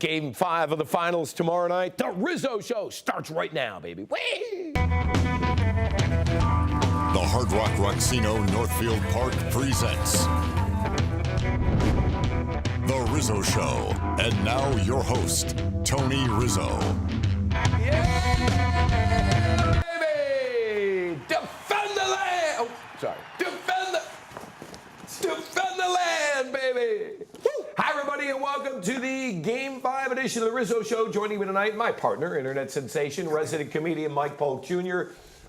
Game 5 of the finals tomorrow night. The Rizzo Show starts right now, baby. Whee! The Hard Rock Rocksino Northfield Park presents The Rizzo Show. And now your host, Tony Rizzo. Yeah, baby! Defend the land! Oh, sorry. Defend the land, baby! Woo! Hi, everybody, and welcome to the Game 5 edition of The Rizzo Show. Joining me tonight, my partner, internet sensation, resident comedian Mike Polk Jr.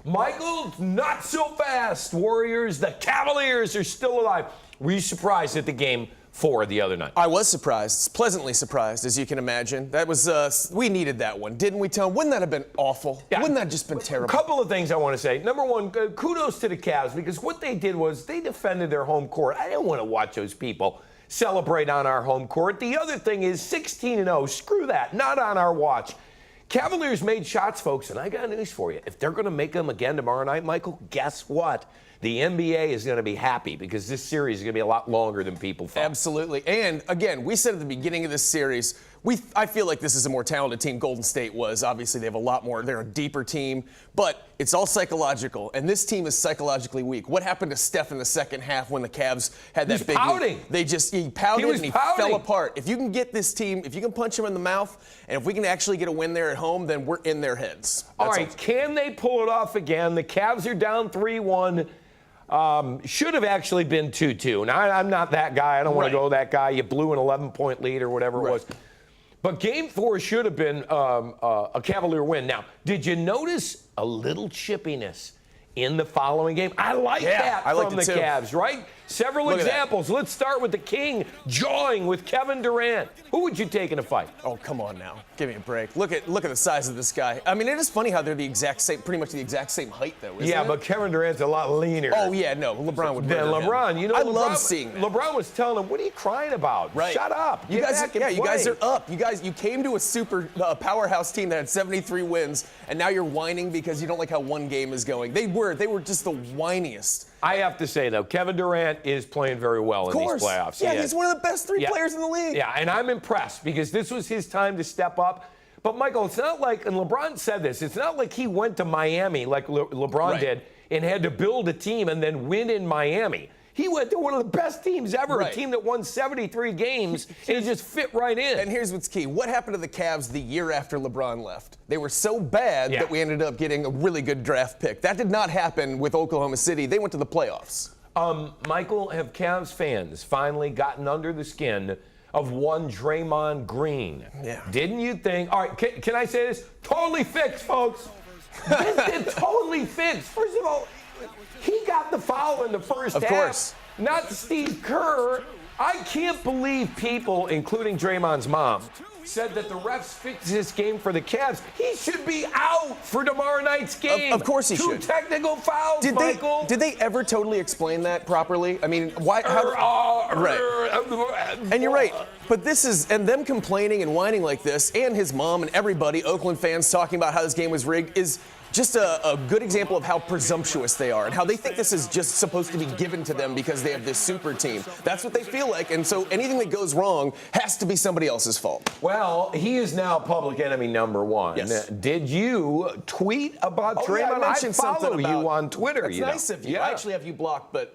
Michael, not so fast. Warriors, the Cavaliers are still alive. Were you surprised at the Game 4 the other night? I was surprised, pleasantly surprised, as you can imagine. That was, we needed that one, didn't we, Tom? Wouldn't that have been awful? Yeah. Wouldn't that have just been terrible? A couple of things I want to say. Number one, kudos to the Cavs, because what they did was they defended their home court. I didn't want to watch those people celebrate on our home court. The other thing is 16-0. Screw that. Not on our watch. Cavaliers made shots, folks, and I got news for you. If they're going to make them again tomorrow night, Michael, guess what? The NBA is going to be happy because this series is going to be a lot longer than people thought. Absolutely. And, again, we said at the beginning of this series, I feel like this is a more talented team Golden State was. Obviously, they have a lot more. They're a deeper team. But it's all psychological, and this team is psychologically weak. What happened to Steph in the second half when the Cavs had that big pouting. He pouted and he pouting. fell apart. If you can get this team, if you can punch them in the mouth, and if we can actually get a win there at home, then we're in their heads. All right, can they pull it off again? The Cavs are down 3-1. Should have actually been 2-2. Now, I'm not that guy. I don't want to go that guy. You blew an 11-point lead or whatever it was. But Game 4 should have been a Cavalier win. Now, did you notice a little chippiness in the following game? I like that from the Cavs, right? Several examples. Let's start with the King jawing with Kevin Durant. Who would you take in a fight? Oh, come on now. Give me a break. Look at the size of this guy. I mean, it is funny how they're the exact same, pretty much the exact same height, though, isn't it? But Kevin Durant's a lot leaner. Oh, yeah, no. LeBron would than LeBron. You know, I love seeing that. LeBron was telling him, what are you crying about? Right. Shut up. You guys are up. You came to a super powerhouse team that had 73 wins, and now you're whining because you don't like how one game is going. They were just the whiniest. I have to say, though, Kevin Durant is playing very well in these playoffs. Yeah, he's one of the best three players in the league. Yeah, and I'm impressed because this was his time to step up. But, Michael, it's not like, and LeBron said this, it's not like he went to Miami like LeBron did and had to build a team and then win in Miami. He went to one of the best teams ever, a team that won 73 games, and he just fit right in. And here's what's key. What happened to the Cavs the year after LeBron left? They were so bad that we ended up getting a really good draft pick. That did not happen with Oklahoma City. They went to the playoffs. Michael, have Cavs fans finally gotten under the skin of one Draymond Green? Yeah. Didn't you think? All right, can I say this? Totally fixed, folks. This is totally fixed. First of all, he got the foul in the first half. Of course. Not Steve Kerr. I can't believe people, including Draymond's mom, said that the refs fixed this game for the Cavs. He should be out for tomorrow night's game. Of course he should. 2 technical fouls, Michael. Did they ever totally explain that properly? I mean, why? Right. And you're right. But this is, and them complaining and whining like this, and his mom and everybody, Oakland fans talking about how this game was rigged, is just a good example of how presumptuous they are and how they think this is just supposed to be given to them because they have this super team. That's what they feel like, and so anything that goes wrong has to be somebody else's fault. Well, he is now public enemy number one. Yes. Did you tweet about Draymond? I mentioned follow you on Twitter. That's nice of you. Yeah. I actually have you blocked, but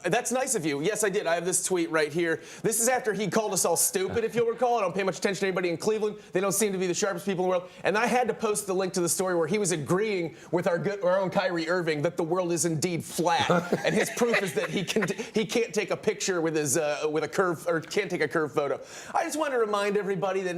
that's nice of you. Yes, I did. I have this tweet right here. This is after he called us all stupid, if you'll recall. I don't pay much attention to anybody in Cleveland. They don't seem to be the sharpest people in the world. And I had to post the link to the story where he was agreeing with our own Kyrie Irving that the world is indeed flat, and his proof is that he can't take a picture with his with a curve, or can't take a curve photo. I just want to remind everybody that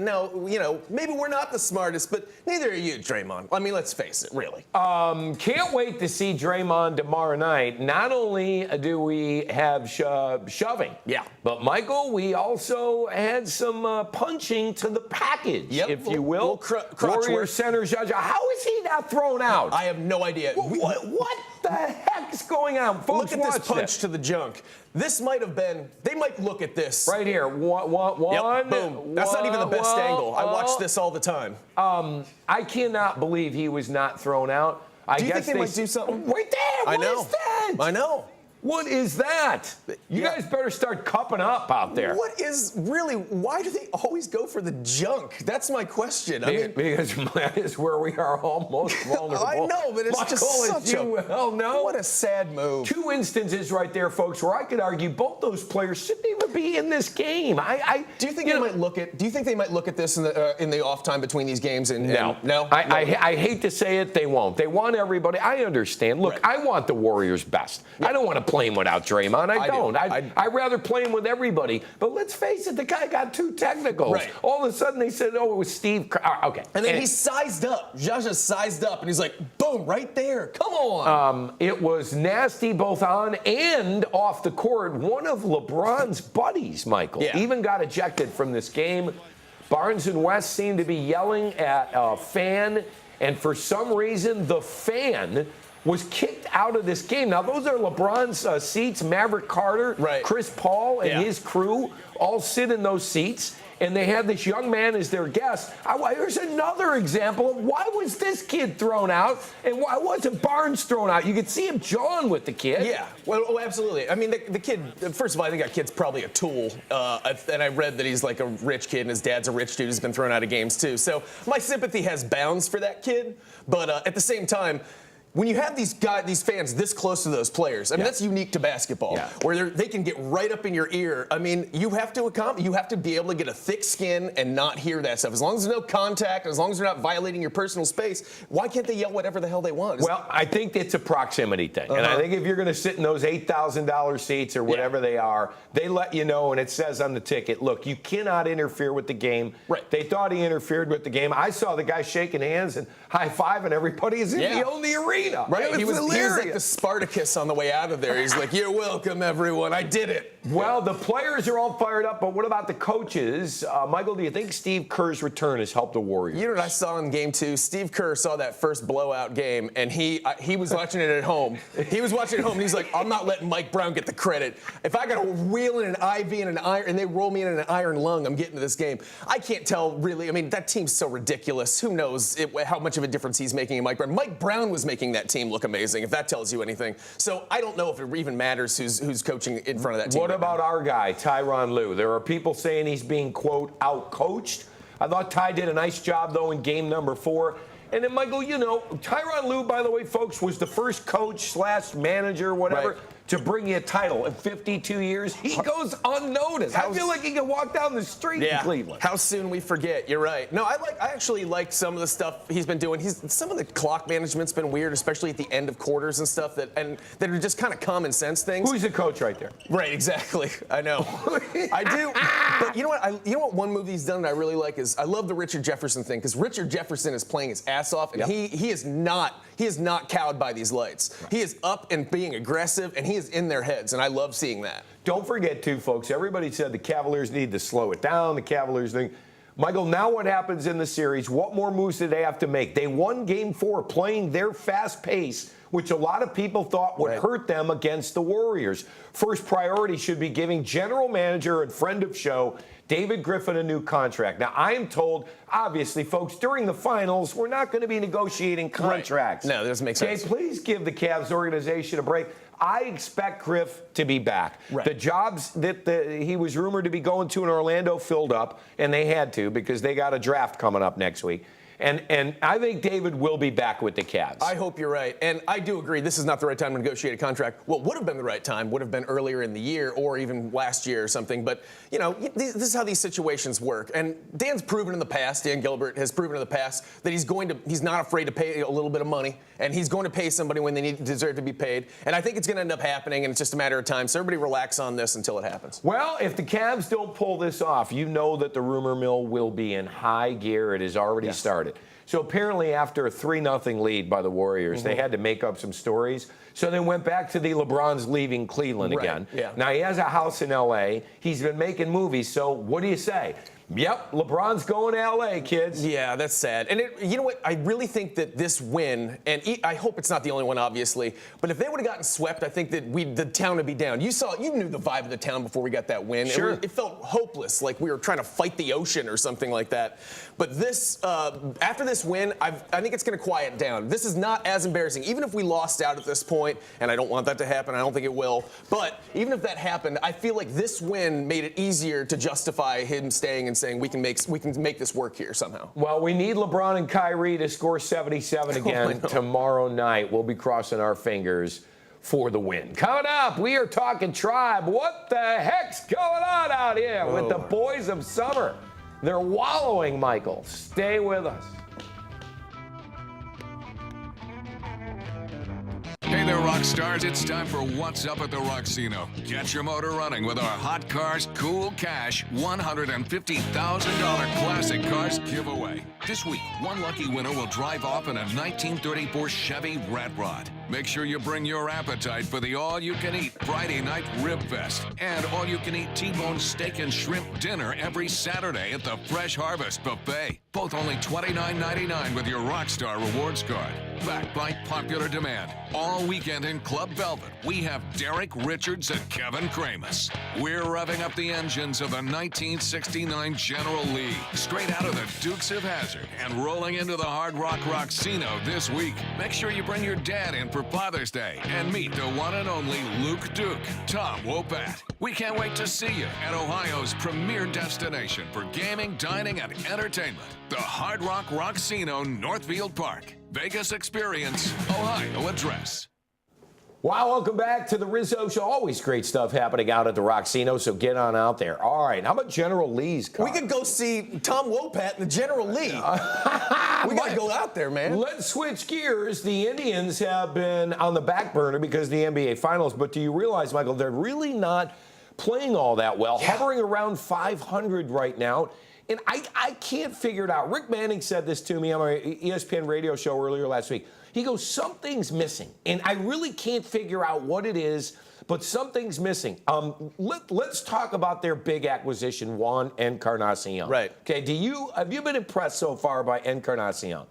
maybe we're not the smartest, but neither are you, Draymond. I mean, let's face it, really. Can't wait to see Draymond tomorrow night. Not only do we have shoving, but Michael, we also had some punching to the package, if you will. Warrior center Judge. How is he not thrown out? I have no idea. What the heck's going on? Folks, look at this punch to the junk. This might have been, they might look at this. Right here. One. Boom. That's not even the best angle. I watch this all the time. I cannot believe he was not thrown out. Do you think they might do something? Right there. I know. What is that? I know. What is that? You guys better start cupping up out there. Why do they always go for the junk? That's my question. Because that is where we are all most vulnerable. I know, but it's just such a what a sad move. 2 instances right there, folks, where I could argue both those players shouldn't even be in this game. Do you think they might look at? Do you think they might look at this in the off time between these games? No. I hate to say it, they won't. They want everybody. I understand. Look, I want the Warriors best. Yeah. I don't want to play him without Draymond. I don't. I'd rather play him with everybody. But let's face it, the guy got 2 technicals. Right. All of a sudden they said, oh, it was Steve. Okay. And then he's sized up. Josh is sized up, and he's like, boom, right there. Come on. It was nasty both on and off the court. One of LeBron's buddies, Michael, even got ejected from this game. Barnes and West seemed to be yelling at a fan, and for some reason, the fan was kicked out of this game. Now, those are LeBron's seats. Maverick Carter, Chris Paul, and his crew all sit in those seats, and they have this young man as their guest. Here's another example of why was this kid thrown out, and why wasn't Barnes thrown out? You could see him jawing with the kid. Yeah, well, absolutely. I mean, the kid, first of all, I think that kid's probably a tool, and I read that he's like a rich kid, and his dad's a rich dude who's been thrown out of games, too. So my sympathy has bounds for that kid, but at the same time, when you have these fans this close to those players, I mean, that's unique to basketball, where they can get right up in your ear. I mean, you have to be able to get a thick skin and not hear that stuff. As long as there's no contact, as long as they're not violating your personal space, why can't they yell whatever the hell they want? Well, I think it's a proximity thing. And I think if you're going to sit in those $8,000 seats or whatever they are, they let you know, and it says on the ticket, look, you cannot interfere with the game. Right. They thought he interfered with the game. I saw the guy shaking hands and high-fiving everybody as if he owned the arena. Right, he was like the Spartacus on the way out of there. He's like, "You're welcome, everyone. I did it." Well, the players are all fired up, but what about the coaches? Michael, do you think Steve Kerr's return has helped the Warriors? You know what I saw in Game 2? Steve Kerr saw that first blowout game, and he was watching it at home. He was watching it at home, and he's like, "I'm not letting Mike Brown get the credit. If I got a wheel in an IV and an iron, and they roll me in an iron lung, I'm getting to this game." I can't tell really. I mean, that team's so ridiculous. Who knows how much of a difference he's making in Mike Brown? Mike Brown was making that team look amazing, if that tells you anything. So I don't know if it even matters who's coaching in front of that team. What about our guy, Tyronn Lue? There are people saying he's being, quote, out-coached. I thought Ty did a nice job, though, in game number 4. And then, Michael, you know, Tyronn Lue, by the way, folks, was the first coach / manager, whatever, to bring you a title in 52 years. He goes unnoticed. I feel like he can walk down the street in Cleveland. How soon we forget. You're right. No, I actually like some of the stuff he's been doing. Some of the clock management's been weird, especially at the end of quarters and stuff that are just kind of common sense things. Who's the coach right there? Right, exactly. I know. I do. But you know what? You know what? One move he's done that I really like is I love the Richard Jefferson thing, because Richard Jefferson is playing his ass off, and he is not cowed by these lights. Right. He is up and being aggressive, and he is in their heads, and I love seeing that. Don't forget, too, folks, everybody said the Cavaliers need to slow it down. The Cavaliers thing. Michael, now what happens in the series? What more moves do they have to make? They won Game 4 playing their fast pace, which a lot of people thought would hurt them against the Warriors. First priority should be giving general manager and friend of show David Griffin a new contract. Now, I am told, obviously, folks, during the finals, we're not going to be negotiating contracts. No, that doesn't make sense. Okay, please give the Cavs organization a break. I expect Griff to be back. Right. The jobs that he was rumored to be going to in Orlando filled up, and they had to because they got a draft coming up next week. And I think David will be back with the Cavs. I hope you're right. And I do agree this is not the right time to negotiate a contract. What would have been the right time would have been earlier in the year or even last year or something. But, you know, this is how these situations work. And Dan's proven in the past, Dan Gilbert has proven in the past, that he's not afraid to pay a little bit of money. And he's going to pay somebody when they deserve to be paid. And I think it's going to end up happening, and it's just a matter of time. So everybody relax on this until it happens. Well, if the Cavs don't pull this off, you know that the rumor mill will be in high gear. It has already started. So apparently after a 3-0 lead by the Warriors, they had to make up some stories. So they went back to the LeBron's leaving Cleveland again. Yeah. Now he has a house in L.A. He's been making movies. So what do you say? Yep, LeBron's going to L.A., kids. Yeah, that's sad. And you know what? I really think that this win, and I hope it's not the only one, obviously, but if they would have gotten swept, I think that the town would be down. You knew the vibe of the town before we got that win. Sure. It felt hopeless, like we were trying to fight the ocean or something like that. But after this win, I think it's going to quiet down. This is not as embarrassing. Even if we lost out at this point, and I don't want that to happen, I don't think it will, but even if that happened, I feel like this win made it easier to justify him staying and saying we can make this work here somehow. Well, we need LeBron and Kyrie to score 77 again tomorrow night. We'll be crossing our fingers for the win. Coming up, we are talking Tribe. What the heck's going on out here with the boys of summer? They're wallowing, Michael. Stay with us. Hey there, rock stars. It's time for What's Up at the Rocksino. Get your motor running with our Hot Cars Cool Cash $150,000 classic cars giveaway. This week, one lucky winner will drive off in a 1934 Chevy Rat Rod. Make sure you bring your appetite for the all-you-can-eat Friday night rib fest and all-you-can-eat T-bone steak and shrimp dinner every Saturday at the Fresh Harvest Buffet. Both only $29.99 with your Rockstar Rewards card. Backed by popular demand. All weekend in Club Velvet, we have Derek Richards and Kevin Kramus. We're revving up the engines of the 1969 General Lee, straight out of the Dukes of Hazzard, and rolling into the Hard Rock Rocksino this week. Make sure you bring your dad in for Father's Day and meet the one and only Luke Duke, Tom Wopat. We can't wait to see you at Ohio's premier destination for gaming, dining, and entertainment, the Hard Rock Rocksino, Northfield Park. Vegas Experience, Ohio address. Wow, welcome back to the Rizzo Show. Always great stuff happening out at the Rocksino, so get on out there. All right, how about General Lee's car? We could go see Tom Wopat and the General Lee. We got to go out there, man. Let's switch gears. The Indians have been on the back burner because of the NBA Finals, but do you realize, Michael, they're really not playing all that well, hovering around 500 right now. And I can't figure it out. Rick Manning said this to me on my ESPN radio show earlier last week. He goes, something's missing. And I really can't figure out what it is, but something's missing. Let's talk about their big acquisition, Juan Encarnacion. Right. Okay, have you been impressed so far by Encarnacion?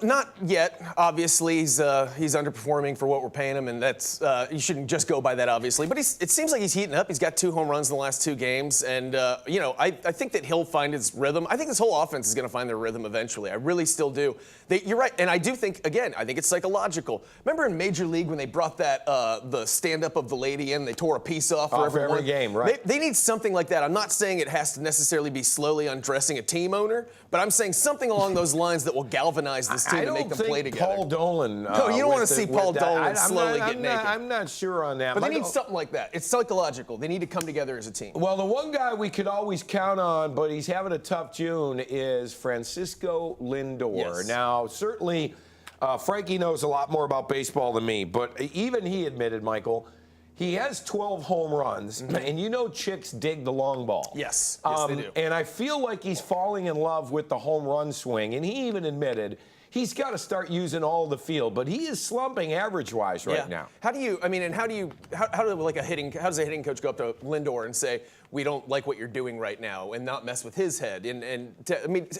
Not yet. Obviously, he's underperforming for what we're paying him, and that's you shouldn't just go by that, obviously. But it seems like he's heating up. He's got 2 home runs in the last 2 games, and I think that he'll find his rhythm. I think this whole offense is going to find their rhythm eventually. I really still do. You're right, and I do think, again, I think it's psychological. Remember in Major League when they brought that the stand-up of the lady in, they tore a piece off for everyone? Every game, right? They need something like that. I'm not saying it has to necessarily be slowly undressing a team owner, but I'm saying something along those lines that will galvanize this team to make them play together. Paul Dolan. No, you don't want to see Paul Dolan slowly get naked. I'm not sure on that. But they need something like that. It's psychological. They need to come together as a team. Well, the one guy we could always count on, but he's having a tough June, is Francisco Lindor. Yes. Now, certainly, Frankie knows a lot more about baseball than me, but even he admitted, Michael, he has 12 home runs, and you know chicks dig the long ball. Yes, they do. And I feel like he's falling in love with the home run swing, and he even admitted he's got to start using all the field, but he is slumping average-wise right now. How does a hitting coach go up to Lindor and say, we don't like what you're doing right now, and not mess with his head?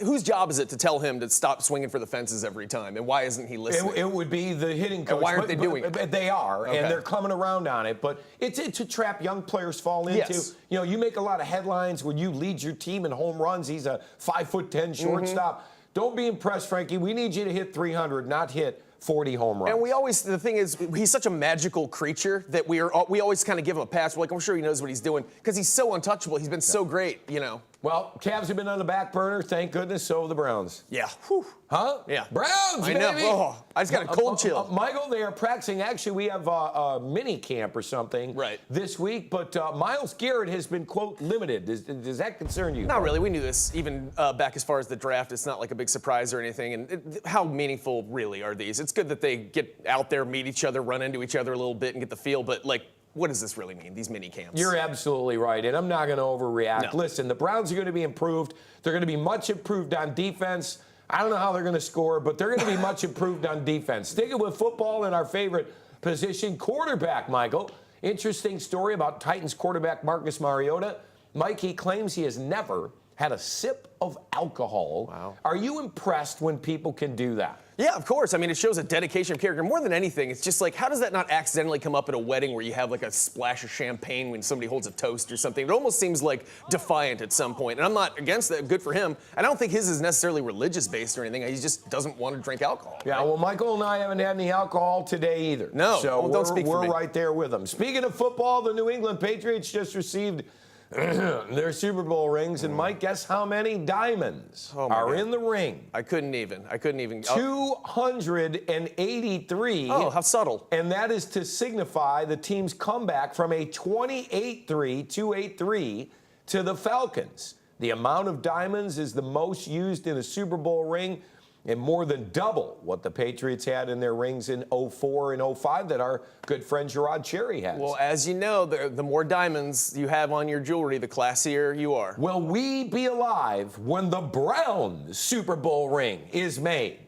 Whose job is it to tell him to stop swinging for the fences every time, and why isn't he listening? It would be the hitting coach. And why aren't they doing it? They are, Okay. and they're coming around on it, but it's a trap young players fall into. Yes. You know, you make a lot of headlines when you lead your team in home runs. He's a 5'10" shortstop. Don't be impressed, Frankie. We need you to hit 300, not hit 40 home runs. And the thing is, he's such a magical creature that we always kind of give him a pass. We're like, I'm sure he knows what he's doing because he's so untouchable. He's been so great, you know. Well, Cavs have been on the back burner, thank goodness. So have the Browns. Yeah. Whew. Huh? Yeah. Browns, I baby. know. Oh, I just got a cold chill. Michael, they are practicing. Actually, we have a mini camp or something this week, but Myles Garrett has been, quote, limited. Does that concern you? Not really. We knew this even back as far as the draft. It's not like a big surprise or anything. And how meaningful really are these? It's good that they get out there, meet each other, run into each other a little bit and get the feel, but like, what does this really mean, these mini camps? You're absolutely right, and I'm not going to overreact. No. Listen, the Browns are going to be improved. They're going to be much improved on defense. I don't know how they're going to score, but they're going to be much improved on defense. Sticking with football and our favorite position, quarterback, Michael. Interesting story about Titans quarterback Marcus Mariota. Mike, he claims he has never had a sip of alcohol. Wow. Are you impressed when people can do that? Yeah, of course. I mean, it shows a dedication of character. More than anything, it's just like, how does that not accidentally come up at a wedding where you have like a splash of champagne when somebody holds a toast or something? It almost seems like defiant at some point. And I'm not against that. Good for him. I don't think his is necessarily religious based or anything. He just doesn't want to drink alcohol. Yeah, right? well, Michael and I haven't had any alcohol today either. No, so well, don't speak for me. we're right there with them. Speaking of football, the New England Patriots just received their Super Bowl rings, and Mike, guess how many diamonds are God. in the ring? I couldn't even. 283. Oh, how subtle. And that is to signify the team's comeback from a 283 to the Falcons. The amount of diamonds is the most used in a Super Bowl ring, and more than double what the Patriots had in their rings in 04 and 05 that our good friend Gerard Cherry has. Well, as you know, the more diamonds you have on your jewelry, the classier you are. Will we be alive when the Browns Super Bowl ring is made?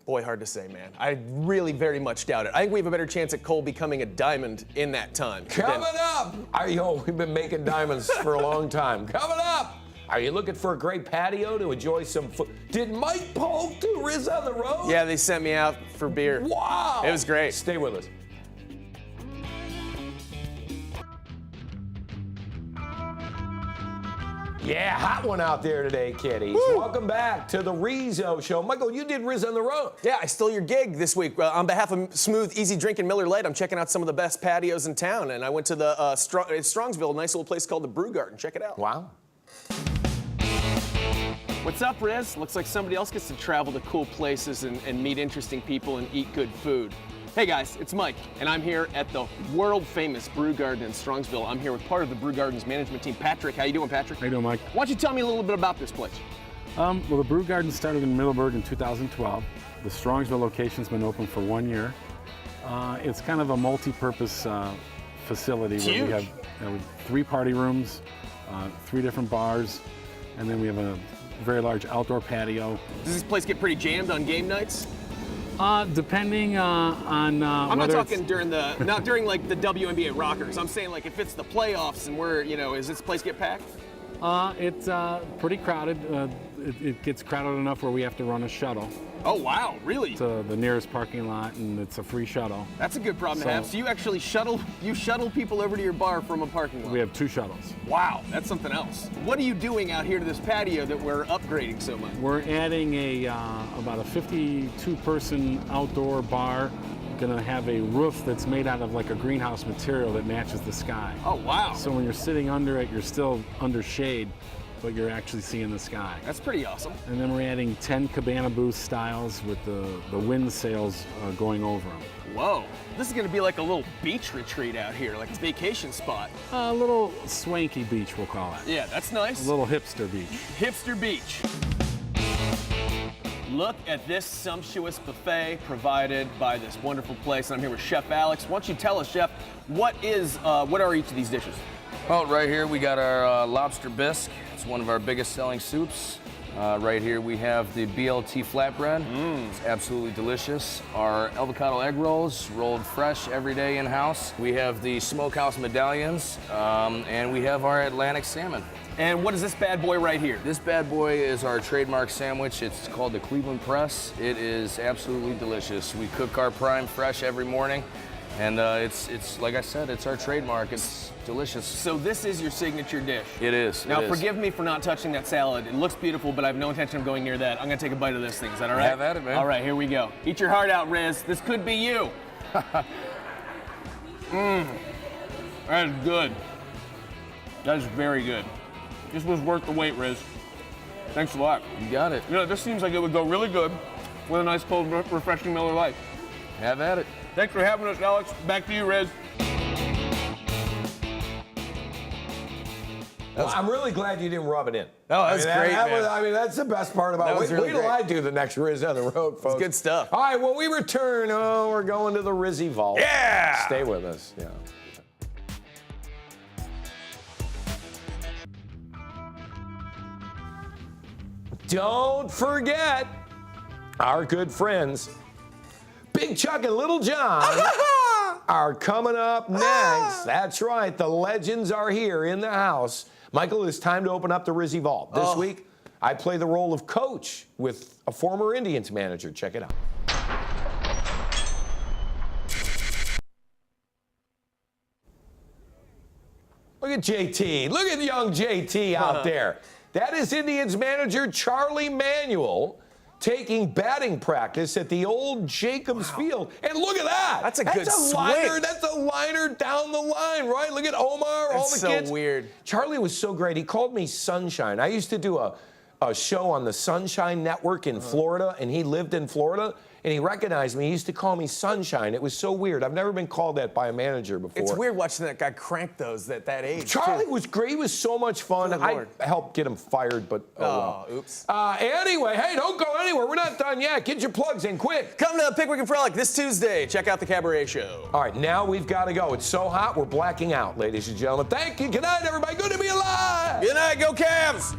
Boy, hard to say, man. I really very much doubt it. I think we have a better chance at Cole becoming a diamond in that time. Coming up! We've been making diamonds for a long time. Coming up! Are you looking for a great patio to enjoy some food? Did Mike Polk do Rizzo on the road? Yeah, they sent me out for beer. Wow! It was great. Stay with us. Yeah, hot one out there today, kiddies. Woo! Welcome back to the Rizzo Show. Michael, you did Rizzo on the road. Yeah, I stole your gig this week. On behalf of Smooth, Easy Drinking Miller Lite, I'm checking out some of the best patios in town, and I went to the Strongsville, a nice little place called the Brew Garden. Check it out. Wow. What's up, Riz? Looks like somebody else gets to travel to cool places and meet interesting people and eat good food. Hey guys, it's Mike, and I'm here at the world-famous Brew Garden in Strongsville. I'm here with part of the Brew Garden's management team, Patrick. How you doing, Patrick? How you doing, Mike? Why don't you tell me a little bit about this place? Well, the Brew Garden started in Middleburg in 2012. The Strongsville location's been open for 1 year. It's kind of a multi-purpose facility where we have 3 party rooms, 3 different bars, and then we have a very large outdoor patio. Does this place get pretty jammed on game nights? Depending on I'm not whether talking not during like the WNBA Rockers. I'm saying like if it's the playoffs and does this place get packed? it's pretty crowded. It gets crowded enough where we have to run a shuttle Oh wow, really? to the nearest parking lot, and it's a free shuttle. That's a good problem to have. So you actually shuttle people over to your bar from a parking lot? We have 2 shuttles. Wow, that's something else. What are you doing out here to this patio that we're upgrading so much? We're adding about a 52-person outdoor bar. Gonna have a roof that's made out of like a greenhouse material that matches the sky. Oh wow. So when you're sitting under it, you're still under shade, but you're actually seeing the sky. That's pretty awesome. And then we're adding 10 cabana booth styles with the wind sails going over them. Whoa. This is gonna be like a little beach retreat out here, like a vacation spot. A little swanky beach, we'll call it. Yeah, that's nice. A little hipster beach. Hipster beach. Look at this sumptuous buffet provided by this wonderful place. And I'm here with Chef Alex. Why don't you tell us, Chef, what are each of these dishes? Well, right here we got our lobster bisque. It's one of our biggest selling soups. Right here we have the BLT flatbread. It's absolutely delicious. Our avocado egg rolls, rolled fresh every day in-house. We have the smokehouse medallions, and we have our Atlantic salmon. And what is this bad boy right here? This bad boy is our trademark sandwich. It's called the Cleveland Press. It is absolutely delicious. We cook our prime fresh every morning, and it's like I said, it's our trademark. It's delicious. So this is your signature dish. It is. Now, it is. forgive me for not touching that salad. It looks beautiful, but I have no intention of going near that. I'm gonna take a bite of this thing. Is that all right? Have at it, man. All right, here we go. Eat your heart out, Riz. This could be you. That is good. That is very good. This was worth the wait, Riz. Thanks a lot. You got it. You know, this seems like it would go really good with a nice cold, refreshing Miller Lite. Have at it. Thanks for having us, Alex. Back to you, Riz. Well, I'm really glad you didn't rub it in. Oh, that's great, man. That's the best part about That it. was Wait really till great. I do the next Riz on the road, folks. good stuff. All right, when we return, we're going to the Rizzy Vault. Yeah! Stay with us. Yeah. Don't forget our good friends, Big Chuck and Little John, are coming up next. That's right, the legends are here in the house. Michael, it's time to open up the Rizzy Vault. This week, I play the role of coach with a former Indians manager. Check it out. Look at JT. Look at young JT out there. That is Indians manager Charlie Manuel taking batting practice at the old Jacobs Field. And look at that. That's a good swing. That's a liner down the line, right? Look at Omar, all the so kids. Weird. Charlie was so great. He called me Sunshine. I used to do a show on the Sunshine Network in Florida, and he lived in Florida. And he recognized me. He used to call me Sunshine. It was so weird. I've never been called that by a manager before. It's weird watching that guy crank those at that age. Charlie was great. He was so much fun. I helped get him fired, but well. Oops. Anyway, hey, don't go anywhere. We're not done yet. Get your plugs in quick. Come to Pickwick and Frolic this Tuesday. Check out the Cabaret Show. All right, now we've got to go. It's so hot, we're blacking out, ladies and gentlemen. Thank you. Good night, everybody. Good to be alive. Good night. Go Cavs.